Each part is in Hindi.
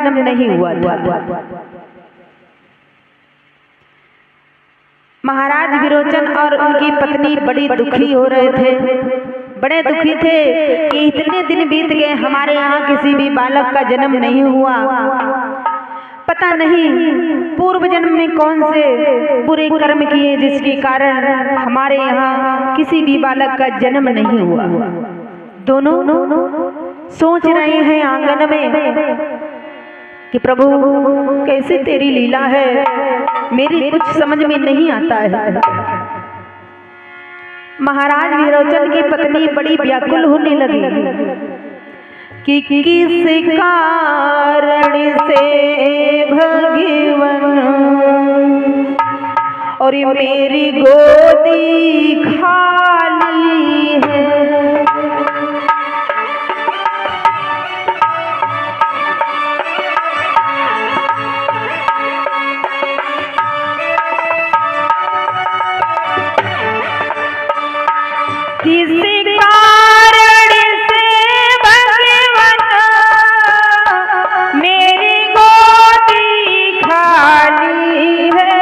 जन्म नहीं हुआ था। महाराज विरोचन और उनकी पत्नी बड़ी दुखी हो रहे थे, बड़े दुखी थे कि इतने दिन बीत गए, हमारे यहाँ किसी भी बालक का जन्म नहीं हुआ। पता नहीं पूर्व जन्म में कौन से बुरे कर्म किए जिसके कारण हमारे यहाँ किसी भी बालक का जन्म नहीं हुआ। दोनों सोच रहे हैं आंगन में कि प्रभु कैसे तेरी लीला है, मेरी कुछ समझ में नहीं आता है। महाराज विरोचन की पत्नी बड़ी व्याकुल होने लगी कि किस कारण से भगवान और मेरी गोदी खाली है। किसी कारण से भगवान मेरी गोदी खाली है।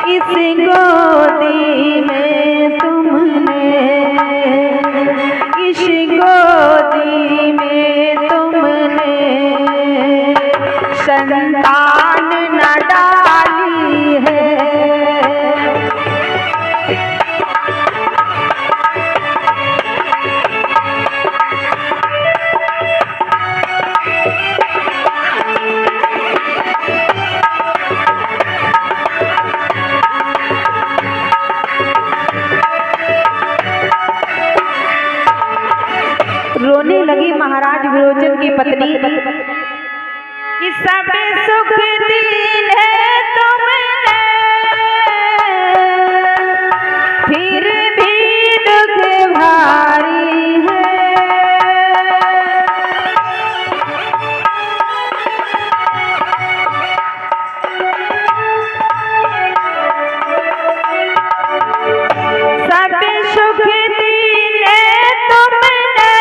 इस गोदी में तुमने, इस गोदी में तुमने संतान न डाली है। रोने लगी महाराज विरोचन की पत्नी कि सब सुख दिल है तुमने, फिर भी दुख भारी है। सब सुख दिल है तुमने,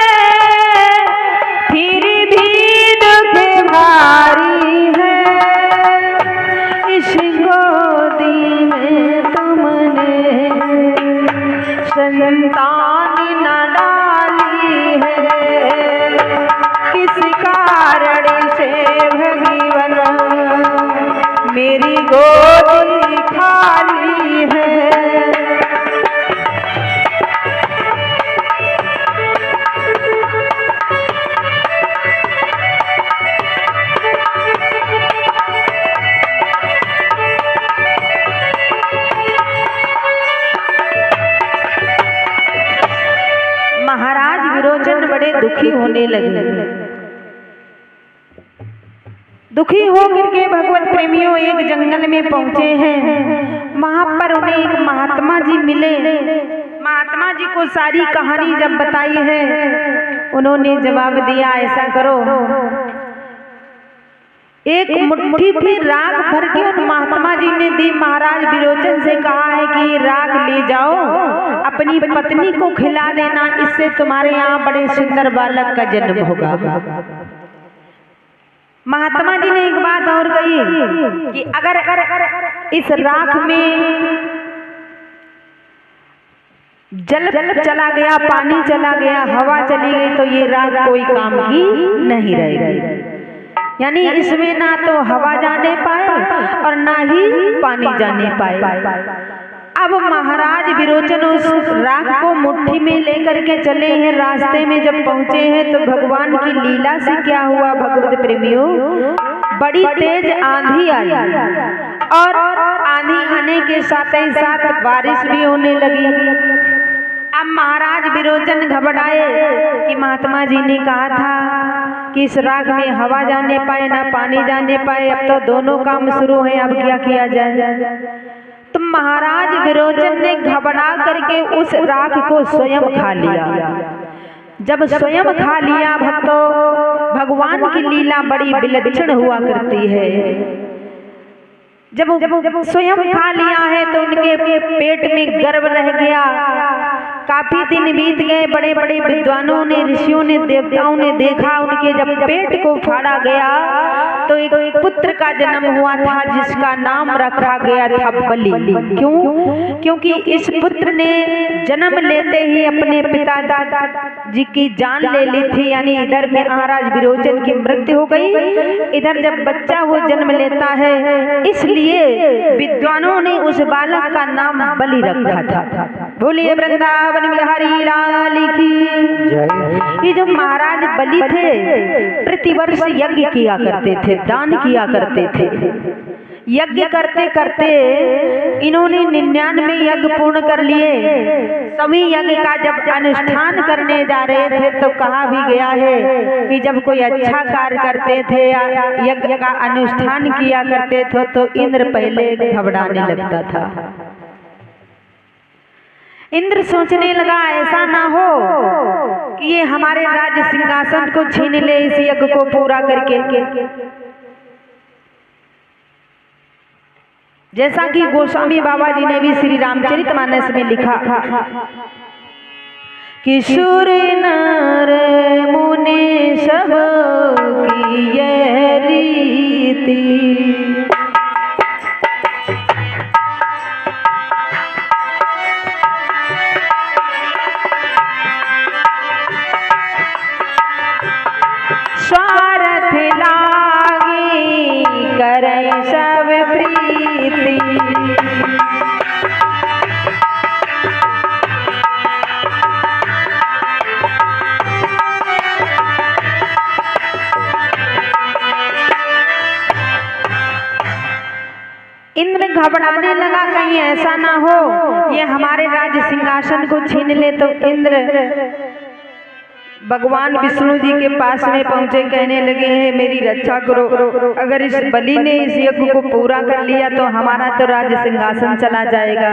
फिर भी दुख भारी है। इस गोदी में तुमने संतान न डाली है। किस कारण से भगवान मेरी गोदी खाली है। महाराज विरोचन बड़े दुखी होने लगे। दुखी होकर के भगवत प्रेमियों एक जंगल में पहुंचे हैं। वहां पर उन्हें एक महात्मा जी मिले। महात्मा जी को सारी कहानी जब बताई है, उन्होंने जवाब दिया, ऐसा करो, एक मुट्ठी भी राख भर के उन महात्मा जी ने दी। महाराज विरोचन से कहा है कि राख ले जाओ, अपनी पत्नी को खिला देना, इससे तुम्हारे यहाँ बड़े सुंदर बालक का जन्म होगा। महात्मा जी ने एक बात और कही कि अगर इस राख में जल चला गया, पानी चला गया, हवा चली गई, तो ये राख कोई काम की नहीं रहेगी। यानी इसमें ना तो हवा जाने पाए और ना ही पानी जाने पाए। अब महाराज विरोचन उस राख को मुट्ठी में लेकर के चले हैं। रास्ते में जब पहुंचे हैं तो भगवान की लीला से क्या हुआ भगवत प्रेमियों, बड़ी तेज आंधी आई और आंधी आने के साथ ही साथ बारिश भी होने लगी। अब महाराज विरोचन घबराए कि महात्मा जी ने कहा था कि इस राग में हवा जाने पाए ना पानी जाने पाए, अब तो दोनों काम शुरू हैं, अब क्या किया जाए। तो महाराज विरोचन ने घबरा करके उस राग को स्वयं खा लिया। जब स्वयं खा लिया भक्तों, भगवान की लीला बड़ी विलक्षण हुआ करती है। जब स्वयं खा लिया है तो उनके पेट में गर्व रह गया। काफी दिन बीत गए, बड़े बड़े विद्वानों ने, ऋषियों ने, देवताओं ने देखा, उनके जब पेट को फाड़ा गया तो एक पुत्र का जन्म हुआ था जिसका नाम रखा गया था बलि। क्यों? क्योंकि इस पुत्र ने जन्म लेते ही अपने पिता जी की जान ले ली थी, यानी इधर महाराज विरोचन की मृत्यु हो गई, इधर जब बच्चा वो जन्म लेता है, इसलिए विद्वानों ने उस बालक का नाम बलि रखा था। बोलिए वृंदावन बिहारी लाल की। ये जो महाराज बलि थे प्रतिवर्ष यज्ञ किया करते थे, दान किया करते थे। यज्ञ करते करते इन्होंने 99 यज्ञ पूर्ण कर लिए। सभी यज्ञ का जब अनुष्ठान करने जा रहे थे तो कहा भी गया है कि जब कोई अच्छा कार्य करते थे या यज्ञ का अनुष्ठान किया करते थे तो इंद्र पहले घबराने लगता था। इंद्र सोचने लगा ऐसा ना हो कि ये हमारे राज्य सिंहासन को छीन ले इस यज्ञ को पूरा करके। जैसा कि गोस्वामी बाबा जी ने भी श्री रामचरितमानस में लिखा कि सुर नर मुनि सब की यह रीति, स्वार्थ लागी करे सब प्रीति। इंद्र घबराने लगा कहीं ऐसा ना हो ये हमारे राज्य सिंहासन को छीन ले। तो इंद्र भगवान विष्णु जी के पास में पहुंचे, कहने लगे हैं मेरी रक्षा करो, अगर इस बलि ने इस यज्ञ को पूरा कर लिया तो हमारा तो राज्य सिंहासन चला जाएगा।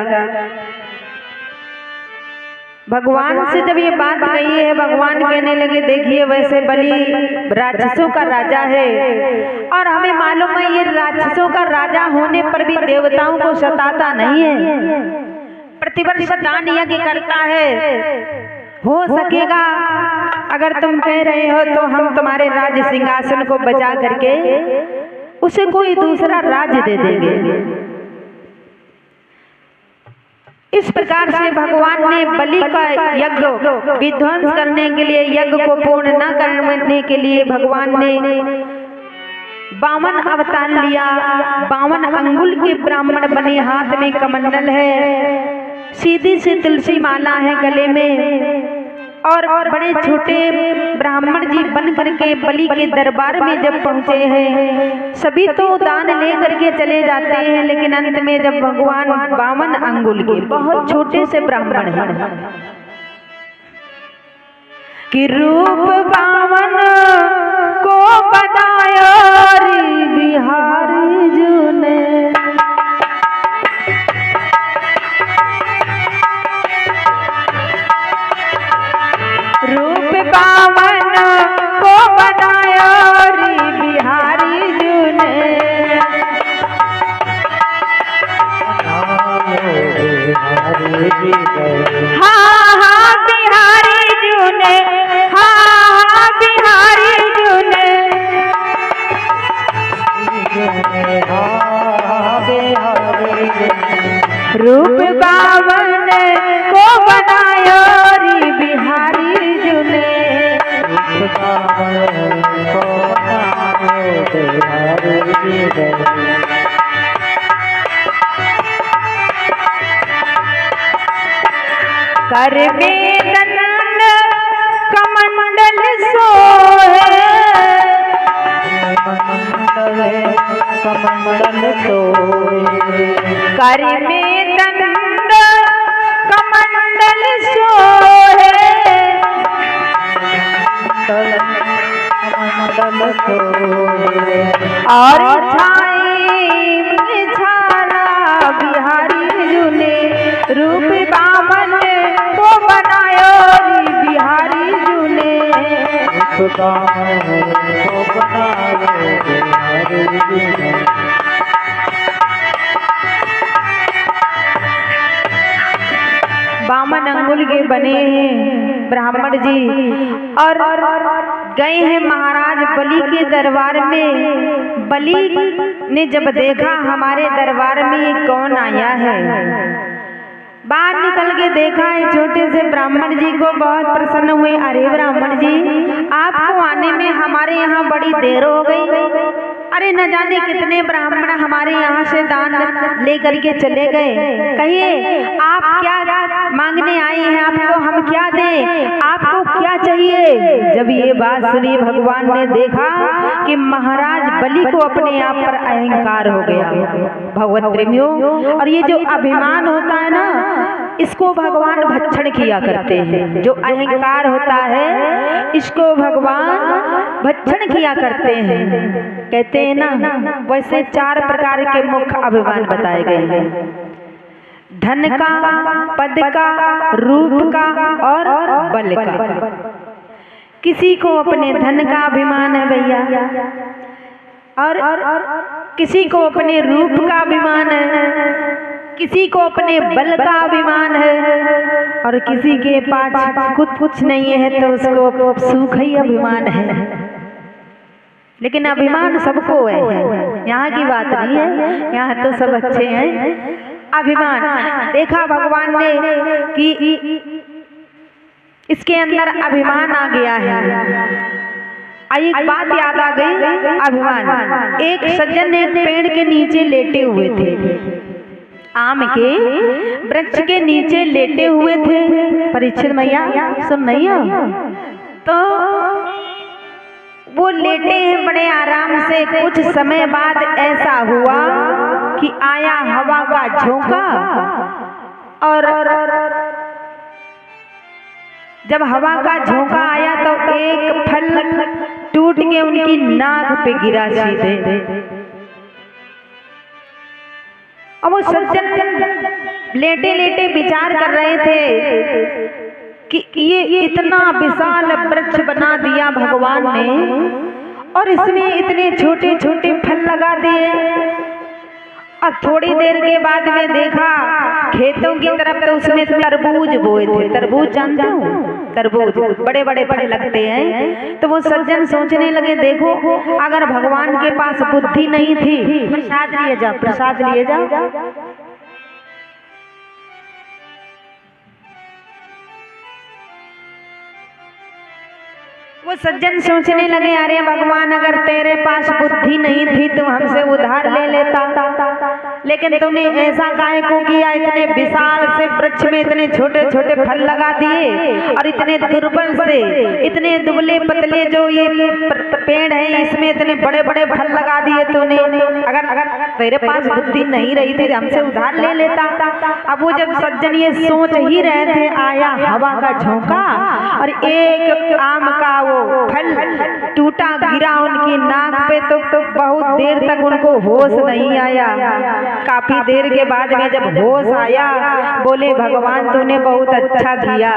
भगवान से जब ये बात कही है, भगवान कहने लगे देखिए वैसे बलि राक्षसों का राजा है और हमें मालूम है ये राक्षसों का राजा होने पर भी देवताओं को सताता नहीं है, प्रतिवर्ष दान यज्ञ करता है। हो सकेगा अगर तुम कह रहे हो तो हम तुम्हारे राज्य सिंहासन को बचा करके उसे कोई दूसरा राज्य दे देंगे। इस प्रकार से भगवान ने बलि का यज्ञ विध्वंस करने के लिए, यज्ञ को पूर्ण न करने के लिए भगवान ने 52 अवतार लिया। 52 अंगुल के ब्राह्मण बने, हाथ में कमंडल है, सीधी सी तुलसी माला है गले में, और बड़े छोटे ब्राह्मण जी बन करके बलि के दरबार में जब पहुंचे हैं, सभी तो दान ले करके चले जाते हैं, लेकिन अंत में जब भगवान 52 अंगुल के बहुत छोटे से ब्राह्मण हैं कि रूप 52 को बनाया रे बिहारी जी ने, रूप 52 को बनाया रे बिहारी जी ने, हाँ हाँ बिहारी जी ने, हाँ हाँ बिहारी जी ने, रूप 52 को बनाया रे बिहारी जी ने, कर में दंड कमंडल सोहे, कमंडल सोहे, कर में दंड कमंडल सोहे, और छाई छाला बिहारी जी ने, रूप 52 को बनाया रे बिहारी जी ने, रूप 52 को बनाया बिहारी जी ने, के बने हैं ब्राह्मण जी, और गए हैं महाराज बलि के दरबार में। बलि ने जब देखा हमारे दरबार में ये कौन आया है, बाहर निकल के देखा है छोटे से ब्राह्मण जी को, बहुत प्रसन्न हुए। अरे ब्राह्मण जी, आपको आने में हमारे यहाँ बड़ी देर हो गई। अरे न जाने कितने ब्राह्मण हमारे यहाँ से दान लेकर के चले गए। कहिए आप क्या मांगने आए हैं, आपको हम क्या दें, आपको क्या चाहिए। जब ये बात सुनी भगवान ने देखा कि महाराज बलि को अपने आप पर अहंकार हो गया। भगवत प्रेमियों, और ये जो अभिमान होता है ना, इसको भगवान भक्षण किया करते हैं। जो अहंकार होता है इसको भगवान भक्षण किया करते हैं। कहते हैं ना, वैसे 4 प्रकार के मुख्य अभिमान बताए गए हैं। धन का, पद का, रूप का और बल का। किसी को अपने धन का अभिमान है भैया, और किसी को अपने रूप का अभिमान है, किसी को अपने बल का अभिमान है, और किसी के पास कुछ नहीं है तो उसको सुख ही अभिमान है। लेकिन अभिमान सबको है, यहाँ की बात नहीं है, यहाँ तो सब अच्छे हैं। अभिमान देखा भगवान ने कि इसके अंदर अभिमान आ गया है। एक बात याद आ गई, अभिमान। एक सज्जन एक पेड़ के नीचे लेटे हुए थे, आम के वृक्ष के नीचे लेटे हुए थे। परीक्षित मैया सुन नहीं हो, तो वो लेटे हैं बड़े आराम से। कुछ समय बाद ऐसा हुआ कि आया हवा का झोंका, और जब हवा का झोंका आया तो एक फल टूट के उनकी नाक पे गिरा सीधे। और वो सज्जन लेटे लेटे विचार कर रहे थे कि ये इतना विशाल वृक्ष बना दिया भगवान ने, और इसमें इतने छोटे छोटे फल लगा दिए। और थोड़ी देर के बाद में देखा खेतों की तरफ, तो उसमें तरबूज बोए थे। तरबूज जानते हो, तरबूज बड़े बड़े फल लगते हैं। तो वो सज्जन सोचने लगे, देखो अगर भगवान के पास बुद्धि नहीं थी, प्रसाद लिए जाओ, प्रसाद लिए जाओ। वो सज्जन सोचने लगे, अरे भगवान अगर तेरे पास बुद्धि नहीं थी तो हमसे उधार ले लेता, लेकिन तुमने ऐसा काहे को किया। इतने विशाल से वृक्ष में इतने छोटे छोटे फल लगा दिए, और इतने दुर्बल से, इतने दुबले पतले जो ये पेड़ है, इसमें इतने बड़े बड़े फल लगा दिए तूने। अगर तेरे पास बुद्धि नहीं रही थी हमसे उधार ले लेता। अब वो जब सज्जन ये सोच ही रहे थे, आया हवा का झोंका, और एक आम का वो फल टूटा गिरा उनकी नाक पे। तो बहुत देर तक उनको होश नहीं आया। काफी देर के बाद में जब होश आया, बोले भगवान तूने बहुत अच्छा किया।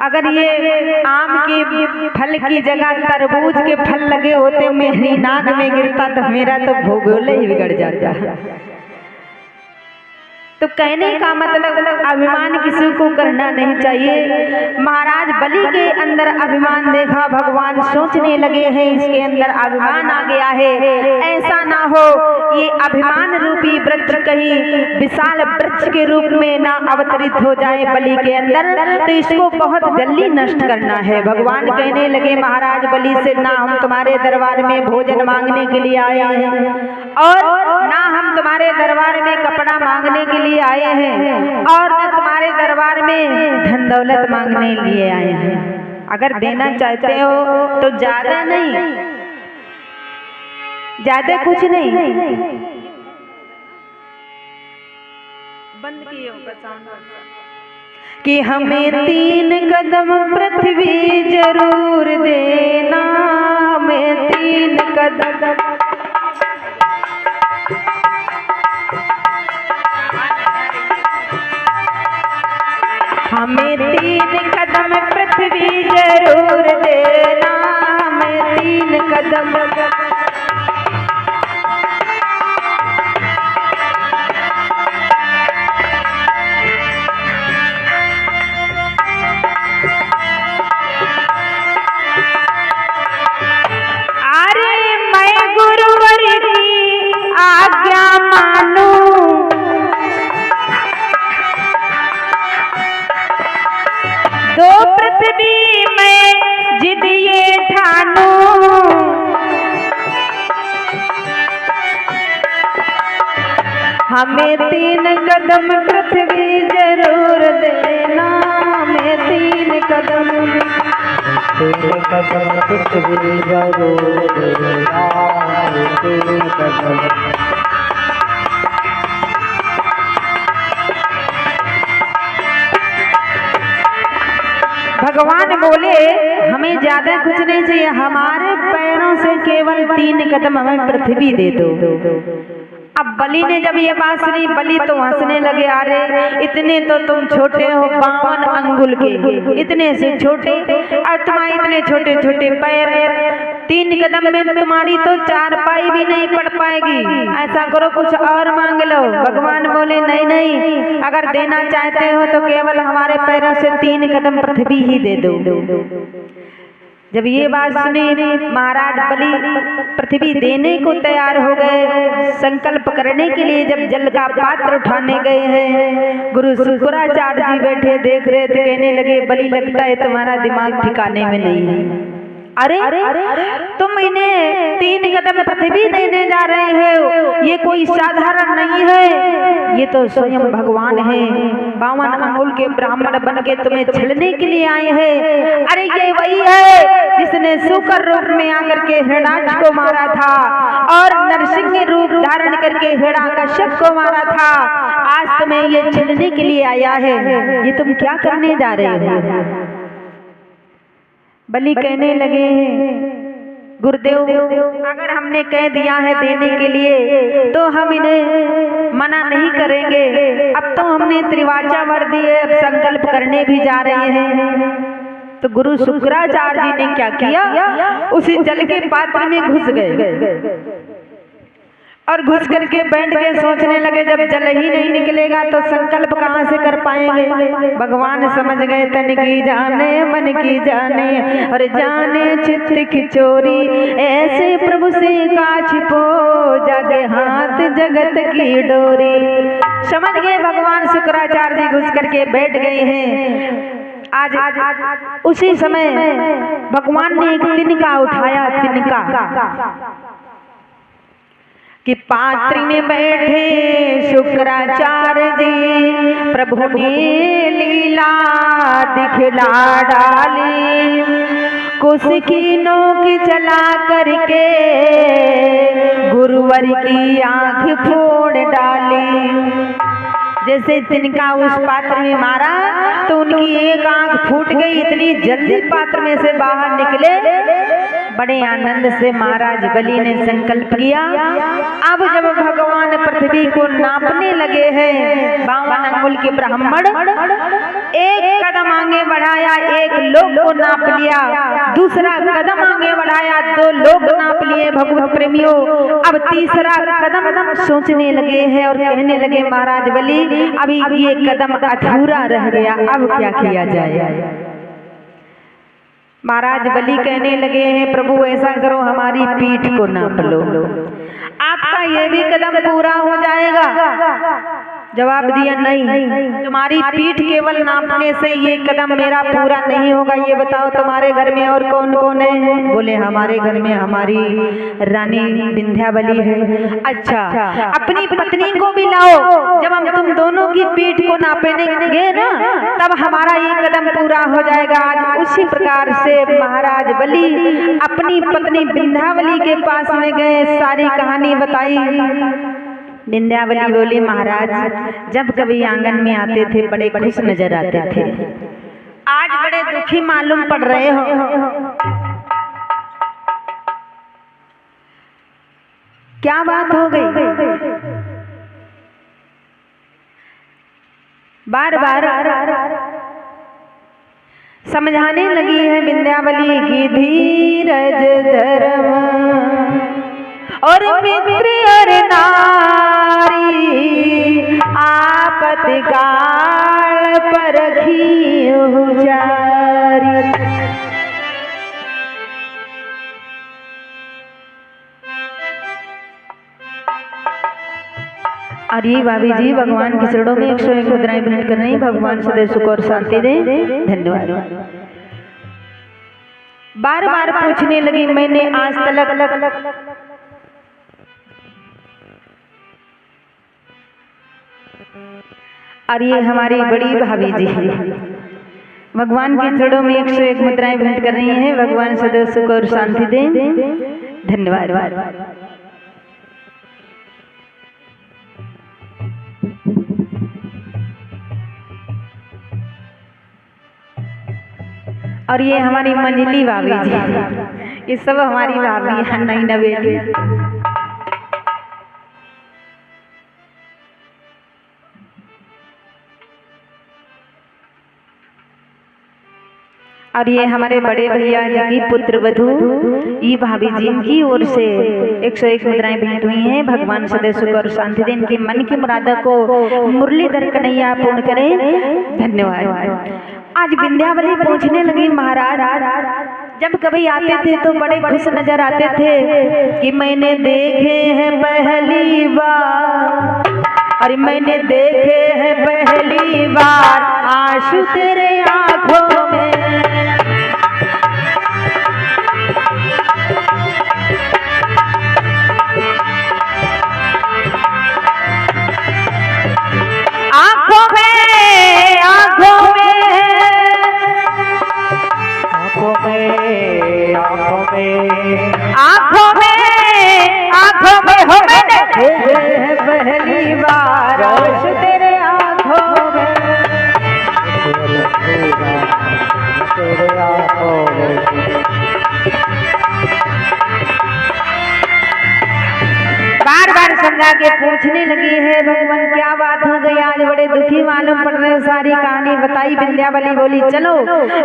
अगर ये आम के फल की जगह तरबूज के फल लगे होते मेरी नाक में गिरता तो मेरा तो भूगोल ही बिगड़ जाता। तो कहने का मतलब अभिमान किसी को करना नहीं चाहिए। महाराज बलि के अंदर अभिमान देखा भगवान, सोचने लगे हैं इसके अंदर अभिमान आ गया है, ऐसा ना हो ये अभिमान रूपी वृक्ष कहीं विशाल वृक्ष के रूप में ना अवतरित हो जाए बलि के अंदर, तो इसको बहुत जल्दी नष्ट करना है। भगवान कहने लगे महाराज बलि से, ना हम तुम्हारे दरबार में भोजन मांगने के लिए आए हैं, और ना हम तुम्हारे दरबार में कपड़ा मांगने के लिए आए हैं, और न तुम्हारे दरबार में धन दौलत मांगने लिए आए हैं। अगर देना चाहते हो तो ज्यादा नहीं, ज्यादा कुछ नहीं। बंद किए कि हमें 3 कदम पृथ्वी जरूर देना, हमें 3 कदम। हमें 3 कदम पृथ्वी जरूर देना, हमें 3 कदम। हमें 3 कदम पृथ्वी जरूर देना, हमें 3 कदम पृथ्वी जरूर देना, 3 कदम। भगवान बोले हमें ज्यादा कुछ नहीं चाहिए, हमारे पैरों से केवल 3 कदम हमें पृथ्वी दे दो। अब बलि ने जब ये बात सुनी, बलि तो हंसने लगे, अरे इतने तो तुम छोटे हो, 52 अंगुल के, इतने से छोटे, और तुम्हारे इतने छोटे छोटे पैर, 3 कदम में तुम्हारी तो 4 पाई भी नहीं पड़ पाएगी, ऐसा करो कुछ और मांग लो। भगवान बोले नहीं नहीं, अगर देना चाहते हो तो केवल हमारे पैरों से 3 कदम पृथ्वी ही दे दो। जब ये बात सुनी महाराज बलि पृथ्वी देने को तैयार हो गए। संकल्प करने के लिए जब जल का पात्र उठाने गए हैं, गुरु शुक्राचार्य जी बैठे देख रहे थे, कहने लगे बलि लगता है तुम्हारा दिमाग ठिकाने में नहीं है। अरे तुम इन्हें 3 कदम पृथ्वी देने जा रहे हो, ये कोई साधारण नहीं है, ये तो स्वयं भगवान है, 52 अंगुल के ब्राह्मण बन के तुम्हें छलने के लिए आए हैं। अरे ये वही है जिसने सूकर रूप में आकर के हिरण्याक्ष को मारा था और नरसिंह रूप धारण करके हिरण्यकश्यप को मारा था। आज तुम्हें ये छलने के लिए आया है, ये तुम क्या करने जा रहे हो? बलि कहने लगे हैं गुरुदेव, अगर हमने कह दिया है देने के लिए तो हम इन्हें मना नहीं करेंगे। अब तो हमने त्रिवाचा वर दिए, अब संकल्प करने भी जा रहे हैं। तो गुरु शुक्राचार्य जी ने क्या किया, उसी जल के पात्र में घुस गए और घुस करके बैठ के सोचने लगे, जब जल ही नहीं निकलेगा तो संकल्प कहाँ से कर पाएंगे। भगवान समझ गए, तन की जाने मन की जाने और जाने चित्त की चोरी, ऐसे प्रभु से का छिपो जागे हाथ जगत की डोरी। समझ गए भगवान शुक्राचार्य जी घुस करके बैठ गए हैं। आज उसी समय भगवान ने एक तिनका उठाया, तिनका कि पात्र में बैठे शुक्राचार्य जी, प्रभु ने लीला दिखला डाली, कुश की नोक चला करके गुरुवर की आंख फोड़ डाली। जैसे तिनका उस पात्र में मारा तो उनकी एक आंख फूट गई, इतनी जल्दी पात्र में से बाहर निकले। बड़े आनंद से महाराज बलि ने संकल्प किया। अब जब भगवान पृथ्वी को नापने लगे हैं, 52 अंगुल के ब्राह्मण, एक कदम आगे बढ़ाया, एक लोक को नाप लिया, दूसरा कदम आगे बढ़ाया, 2 लोक नाप लिए भगवत प्रेमियों। अब तीसरा कदम सोचने लगे हैं और कहने लगे महाराज बलि अभी ये कदम अधूरा रह गया, अब क्या किया जाए। महाराज बलि कहने लगे हैं प्रभु ऐसा करो, हमारी पीठ को नाप लो, आपका ये भी कदम पूरा हो जाएगा। जवाब दिया नहीं, तुम्हारी पीठ केवल नापने से ये कदम मेरा पूरा नहीं होगा। ये बताओ तुम्हारे घर में और कौन कौन है? बोले हमारे घर में हमारी रानी विंध्यावली है। अच्छा, अपनी पत्नी को भी लाओ, जब हम तुम दोनों की पीठ को नापेंगे ना तब हमारा ये कदम पूरा हो जाएगा। आज उसी प्रकार से महाराज बलि अपनी पत्नी विंध्यावली के पास में गए, सारी कहानी बताई। विंध्यावली बोली महाराज जब कभी आंगन में आते थे बड़े खुश नजर आते थे, आज बड़े दुखी मालूम पड़ रहे हो। क्या बात हो गई? बार बार समझाने लगी है विंध्यावली की धीरज धर्म और मित्र और नारी आपत्ति काल परखी उजारी। अरे भाभी जी भगवान की शरणों में 101 मुद्राएं भेंट कर रही, भगवान सदैव सुख और शांति दे। धन्यवाद। बार बार पूछने लगी, मैंने आज तक और ये हमारी बड़ी भाभी जी भगवान के चरणों में 101 मुद्राएं भेंट कर रही हैं। भगवान सदैव सुख और शांति दें। धन्यवाद। और ये हमारी मंजली भाभी जी, ये सब हमारी भाभी नई नवेली। और ये हमारे बड़े भैया जी की पुत्र वधू ये भाभी जी की ओर से 101 मुद्राएं भेंट हुई हैं। भगवान सदैव सुख और शांति दें, इनकी मन की मुरादा को मुरलीधर कन्हैया पूर्ण करें। धन्यवाद। आज विंध्यावली पूछने लगी, महाराज जब कभी आते थे तो बड़े खुश नजर आते थे कि मैंने देखे हैं पहली बार, अरे मैंने देखे हैं पहली बार आंसू तेरे आंखों में। आँखों में हो मैंने पहली बार आंसू तेरे आँखों में। बार बार समझा के पूछने लगी है, भगवान क्या बात हो गई, आज बड़े दुखी मालूम पड़ रहे। सारी कहानी बताई। विंध्यावली बोली चलो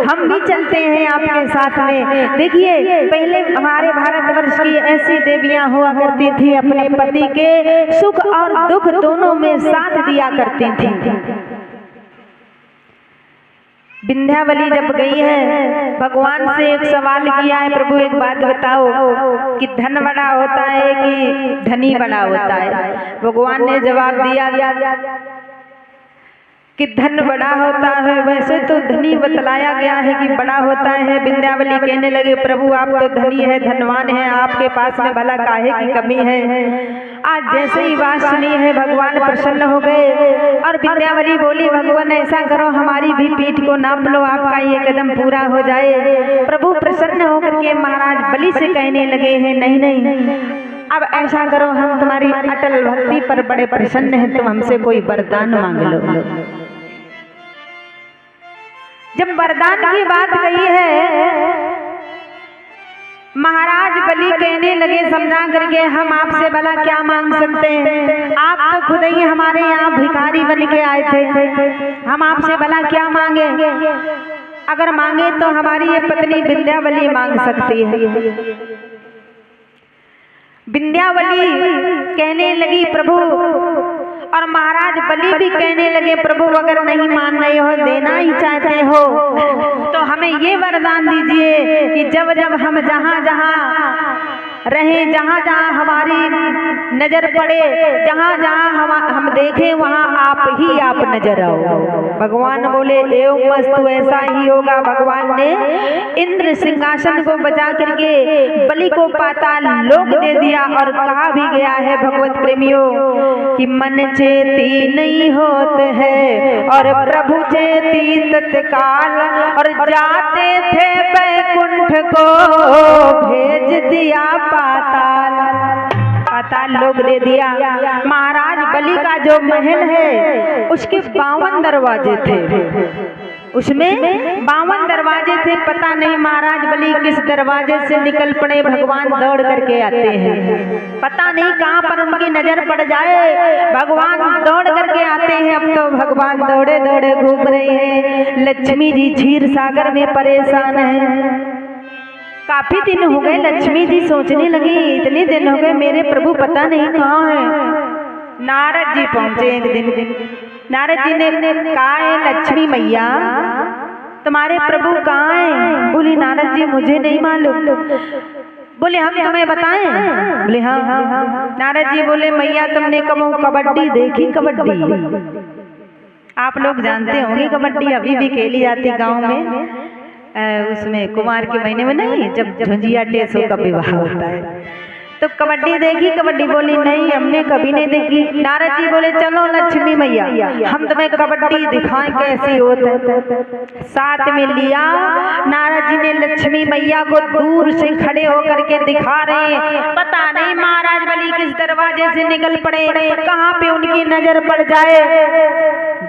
हम भी चलते हैं आपके साथ में। देखिए पहले हमारे भारतवर्ष की ऐसी देवियां हुआ करती थी, अपने पति के सुख और दुख दोनों में साथ दिया करती थी। विंध्यावली जब गई है, भगवान से एक सवाल किया है, प्रभु एक बात बताओ कि धन बड़ा होता है कि धनी बड़ा होता है। भगवान ने जवाब दिया कि धन बड़ा होता है। वैसे तो धनी बतलाया गया है कि बड़ा होता है। विंध्यावली कहने लगे, प्रभु आप तो धनी है, धनवान है, आपके पास में भला काहे की कमी है। आज जैसे ही बात सुनी है भगवान प्रसन्न हो गए और विंध्यावली बोली, भगवान ऐसा करो हमारी भी पीठ को नाप लो, आपका ये कदम पूरा हो जाए। प्रभु प्रसन्न होकर के महाराज बलि से कहने लगे हैं, नहीं नहीं अब ऐसा करो, हम तुम्हारी अटल भक्ति पर बड़े प्रसन्न हैं, तुम हमसे कोई वरदान मांग लो। जब वरदान की बात कही है, महाराज बलि कहने लगे समझा करके, हम आपसे भला क्या मांग सकते हैं, आप तो खुद ही हमारे यहाँ भिखारी बन के आए थे, हम आपसे भला क्या मांगे। अगर मांगे तो हमारी ये पत्नी विंध्यावली मांग सकती है। विंध्यावली कहने लगी प्रभु, और महाराज बलि भी कहने लगे, प्रभु अगर नहीं मान रहे हो, देना ही चाहते हो तो हमें ये वरदान दीजिए कि जब जब हम जहाँ जहाँ रहे, जहाँ जहाँ हमारी नजर पड़े, जहाँ जहाँ हम देखें वहाँ आप ही आप नजर आओ। भगवान बोले एवं मस्तु, ऐसा ही होगा। भगवान ने इंद्र सिंहासन को बचा करके बलि को पाताल लोक दे दिया। और कहा भी गया है भगवत प्रेमियों कि मन चेती नहीं होते है और प्रभु चेती तत्काल, और जाते थे बैकुंठ को भेज दिया पाताल, पाताल लोक दे दिया। महाराज बलि का जो महल है उसके 52 दरवाजे थे, उसमें 52 दरवाजे थे। पता नहीं महाराज बलि किस दरवाजे से निकल पड़े, भगवान दौड़ करके आते हैं, पता नहीं कहाँ पर उनकी नजर पड़ जाए, भगवान दौड़ करके आते हैं। अब तो भगवान दौड़े दौड़े घूम रहे हैं। लक्ष्मी जी क्षीर सागर में परेशान है। काफी दिन हो गए, लक्ष्मी जी सोचने लगी इतने दिन हो गए मेरे प्रभु पता नहीं कहाँ है। नारद जी पहुंचे एक दिन। नारद जी ने कहा है, लक्ष्मी मैया तुम्हारे प्रभु कहाँ हैं? बोली नारद जी मुझे नहीं मालूम। बोले हम तुम्हें बताएं? बोले हाँ। नारद जी बोले मैया तुमने कबड्डी देखी? कबड्डी आप लोग जानते होंगे, कबड्डी अभी भी खेली जाती गाँव में। उसमें कुमार के महीने में नहीं, जब झुंझिया टेसो का विवाह होता है तो कबड्डी देखी? कबड्डी बोली नहीं हमने कभी नहीं देखी। नारद जी बोले चलो लक्ष्मी मैया हम तुम्हें कबड्डी दिखाएं कैसी होती। साथ में लिया, नारद जी ने लक्ष्मी मैया को दूर से खड़े होकर के दिखा रहे। पता नहीं महाराज बलि किस दरवाजे से निकल पड़े, कहाँ पे उनकी नजर पड़ जाए।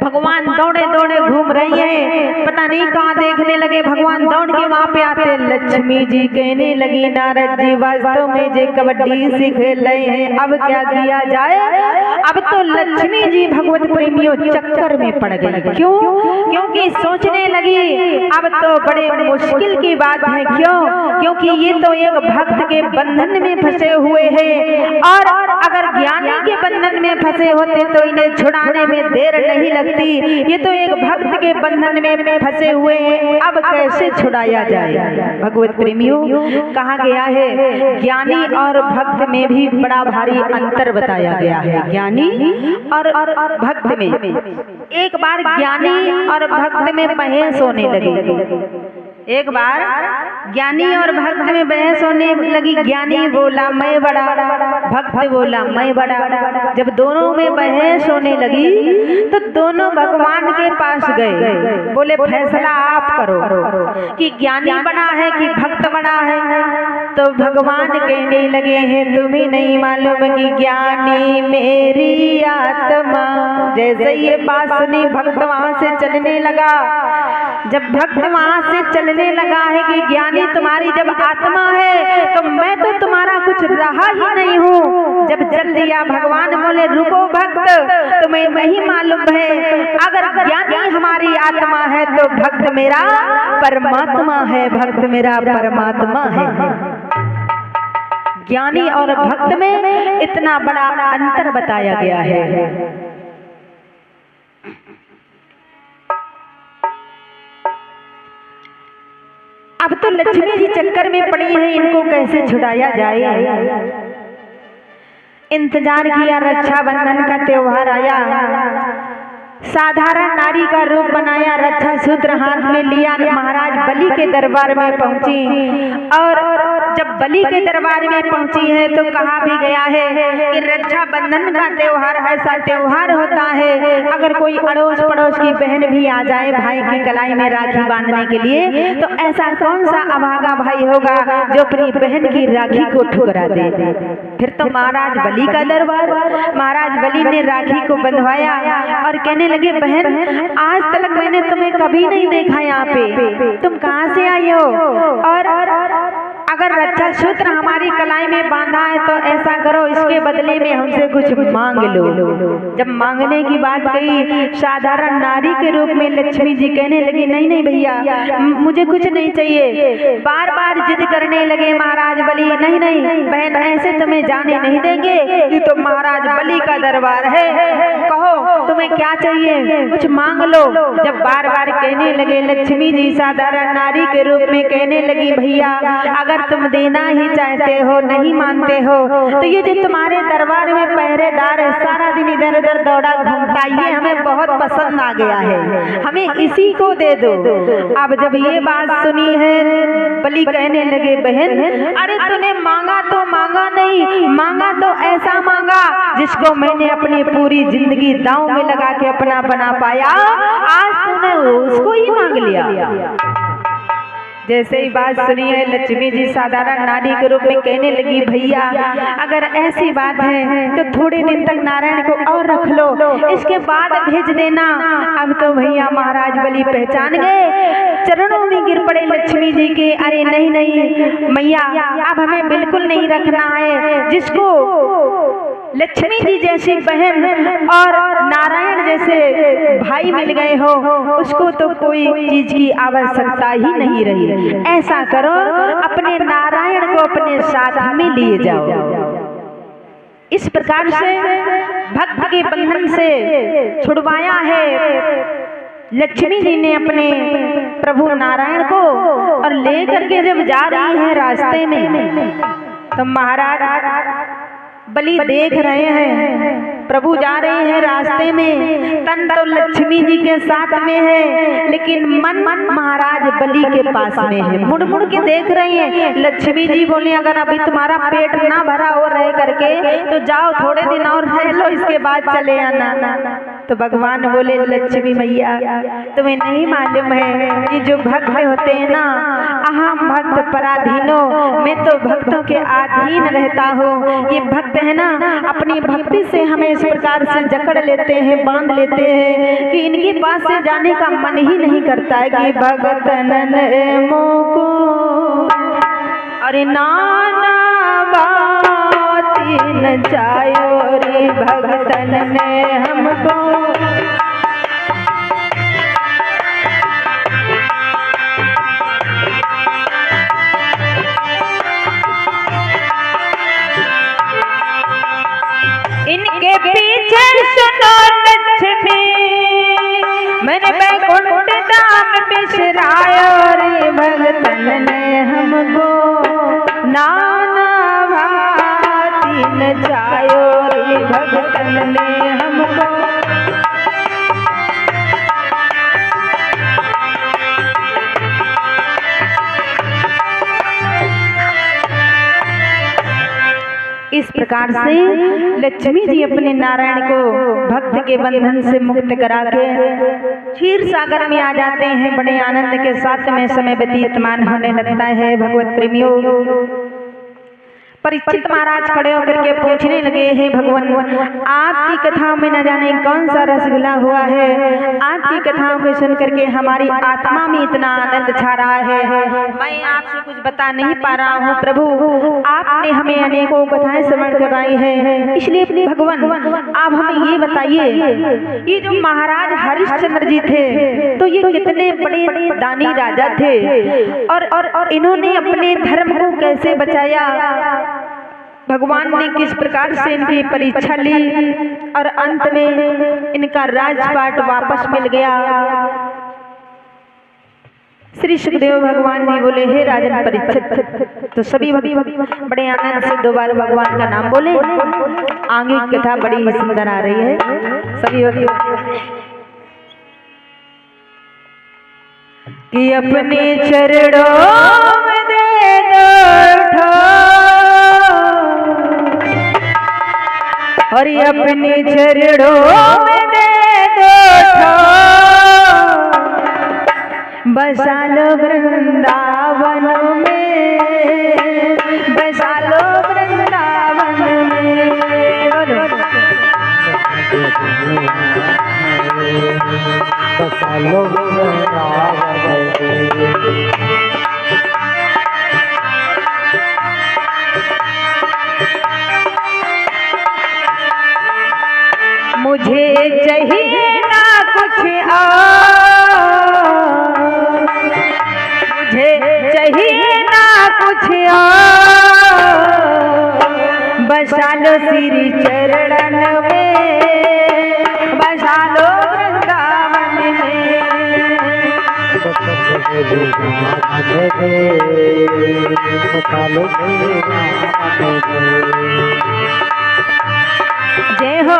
भगवान दौड़े दौड़े घूम रही है, पता नहीं कहाँ देखने लगे। भगवान दौड़ के वहाँ पे आते, लक्ष्मी जी कहने लगी नारद जी वास्तव में जे कबड्डी से खेल रहे हैं, अब क्या किया जाए। अब तो लक्ष्मी जी भगवत प्रेमियों चक्कर में पड़ गई। क्यों? क्योंकि सोचने लगी अब तो बड़े मुश्किल की बात है। क्यों? क्योंकि ये तो एक भक्त के बंधन में फंसे हुए हैं, और अगर ज्ञानी के बंधन में फंसे होते तो इन्हें छुड़ाने में देर नहीं लगती। ये तो एक भक्त के बंधन में फंसे हुए हैं, अब कैसे छुड़ाया जाए। भगवत प्रेमियों कहा गया है ज्ञानी और भक्त में भी बड़ा भारी अंतर बताया गया है। ज्ञानी और भक्त में एक बार ज्ञानी और भक्त में बहस होने लगी। एक बार ज्ञानी और भक्त में बहस होने लगी। ज्ञानी बोला मैं बड़ा, भक्त बोला मैं बड़ा। जब दोनों में बहस होने लगी तो दोनों भगवान के पास गए, बोले फैसला आप करो कि ज्ञानी बड़ा है कि भक्त बड़ा है। तो भगवान कहने लगे हैं तुम्हें नहीं मालूम कि ज्ञानी मेरी आत्मा। जैसे ये बात सुनी भक्त वहां से चलने लगा। जब भक्त वहां से चलने लगा है कि ज्ञानी तुम्हारी जब आत्मा है तो मैं तो तुम्हारा कुछ रहा ही नहीं हूँ। जब चल दिया भगवान बोले रुको भक्त, तुम्हें नहीं मालूम है अगर ज्ञानी हमारी आत्मा है तो भक्त मेरा परमात्मा है, भक्त मेरा परमात्मा है। ज्ञानी और भक्त में इतना बड़ा अंतर बताया गया है। अब तो लक्ष्मी जी चक्कर में पड़ी है, इनको कैसे छुड़ाया जाए। इंतजार किया, रक्षाबंधन का त्योहार आया। साधारण नारी का रूप बनाया, रक्षा सूत्र हाथ में लिया, महाराज बलि के दरबार में पहुंची। और जब बलि के दरबार में पहुंची है तो कहा भी गया है कि रक्षाबंधन का त्योहार ऐसा त्योहार होता है अगर कोई अड़ोस पड़ोस की बहन भी आ जाए भाई की कलाई में राखी बांधने के लिए, तो ऐसा कौन सा अभागा भाई होगा जो अपनी बहन की राखी को ठुकरा दे। फिर तो महाराज बलि का दरबार, महाराज बलि ने राखी को बंधवाया और कहने लगे बहन आज तक मैंने तुम्हें कभी नहीं देखा, यहाँ पे तुम कहाँ से आई हो, और अगर रक्षा सूत्र हमारी कलाई में बांधा है तो ऐसा करो इसके बदले में हमसे कुछ मांग लो। जब मांगने की बात कही, साधारण नारी के रूप में लक्ष्मी जी कहने लगी नहीं नहीं भैया मुझे कुछ नहीं चाहिए। बार बार जिद करने लगे महाराज बलि, नहीं नहीं बहन ऐसे तुम्हें जाने नहीं देंगे, ये तो महाराज बलि का दरबार है, कहो तुम्हें क्या चाहिए कुछ मांग लो। जब बार बार कहने लगे लक्ष्मी जी साधारण नारी के रूप में कहने लगी भैया अगर तुम देना ही चाहते हो नहीं मानते हो तो ये जो तुम्हारे दरबार में पहरेदार है सारा दिन इधर उधर दौड़ा घूमता, ये हमें बहुत पसंद आ गया है, हमें इसी को दे दो। अब जब ये बात सुनी है बलि कहने लगे बहन अरे तूने मांगा तो मांगा नहीं, मांगा तो ऐसा मांगा जिसको मैंने अपनी पूरी जिंदगी दांव में लगा के अपना बना पाया, आज तूने उसको ही मांग लिया। जैसे ही बात सुनी है लक्ष्मी जी साधारण नारी के रूप में कहने लगी भैया अगर ऐसी बात है तो थोड़े दिन तक नारायण को और रख लो, इसके बाद भेज देना। अब तो भैया महाराज बलि पहचान गए, चरणों में गिर पड़े लक्ष्मी जी के, अरे नहीं नहीं मैया अब हमें बिल्कुल नहीं रखना है, जिसको लक्ष्मी जी जैसी बहन और नारायण जैसे भाई मिल गए हो उसको तो कोई चीज की आवश्यकता ही नहीं रही। ऐसा करो अपने नारायण को अपने साथ में लिए जाओ। इस प्रकार से भक्त के बंधन से छुड़वाया है लक्ष्मी जी ने अपने प्रभु नारायण को, और लेकर के जब जा रही है रास्ते में तो महाराज बलि देख रहे हैं, प्रभु जा रहे हैं रास्ते में, तन तो लक्ष्मी जी के साथ में है, लेकिन मन महाराज बलि के पास में है। मुड़ मुड़ के देख रही हैं। लक्ष्मी जी बोली अगर अभी तुम्हारा पेट ना भरा हो रह करके तो जाओ थोड़े दिन और रह लो, इसके बाद चले आना। तो भगवान बोले लक्ष्मी मैया तुम्हें नहीं मालूम है कि जो भक्त होते हैं ना, अहम भक्त पराधीनो, मैं तो भक्तों के अधीन रहता हूँ। ये भक्त है ना अपनी भक्ति से हमें इस प्रकार से जकड़ लेते हैं, बांध लेते हैं कि इनके पास से जाने का मन ही नहीं करता है कि भगतन मोको अरे नाना बाती न जायो रे भगतन ने हमको। इनके पीछे सुनो लक्ष्मी मैंने बैकुंठ धाम बिसरायो रे भगतन ने हमको नाना भाती न जायो रे भगतन ने हमको। इस प्रकार से लक्ष्मी जी अपने नारायण को भक्त के बंधन से मुक्त करा के क्षीर सागर में आ जाते हैं। बड़े आनंद के साथ में समय व्यतीतमान होने लगता है। भगवत प्रेमियों, परीक्षित महाराज खड़े होकर के पूछने लगे हैं भगवान आपकी कथाओं में न जाने कौन सा रसगुल्ला हुआ है, आपकी कथाओं को सुन करके हमारी आत्मा में इतना आनंद छा रहा है, मैं आपसे कुछ बता नहीं पा रहा हूँ प्रभु। आपने हमें अनेकों कथाएं श्रवण कराई है, इसलिए भगवान आप हमें ये बताइए ये जो महाराज हरिश्चंद्र जी थे तो ये कितने बड़े दानी राजा थे और इन्होंने अपने धर्म को कैसे बचाया, भगवान ने किस प्रकार से इनकी परीक्षा ली और अंत में इनका राजपाट वापस मिल गया। श्री सुखदेव भगवान जी बोले हे राजन परीक्षित। तो सभी बड़े आनंद से दोबारा भगवान का नाम बोले। आगे की कथा बड़ी सुंदर आ रही है। सभी कि अपने चरणों में दे दो और अपने चरणों में दे दो बसा लो वृंदावन में, बसा लो वृंदावन में। बसा लो वृंदावन में। मुझे चाहिए ना कुछ और, मुझे चाहिए ना कुछ और, बसा लो श्री चरणन में, बसा लो वृंदावन में। जय हो।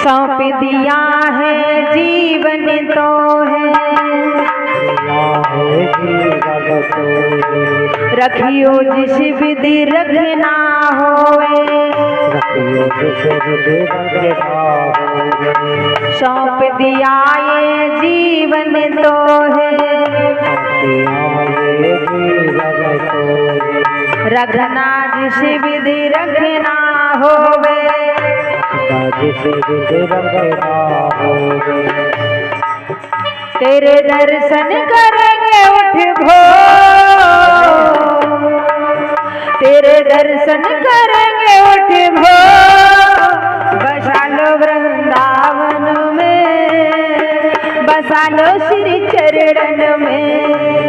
सौंप दिया है जीवन तो है, रखियो जिस विधि रखना होवे, सौंप दिया ये जीवन तो है, रखना जिस विधि रखना होवे, तेरे दर्शन करेंगे उठ भोर, तेरे दर्शन करेंगे उठ भोर, बसा लो बसा लो श्री चरणन में।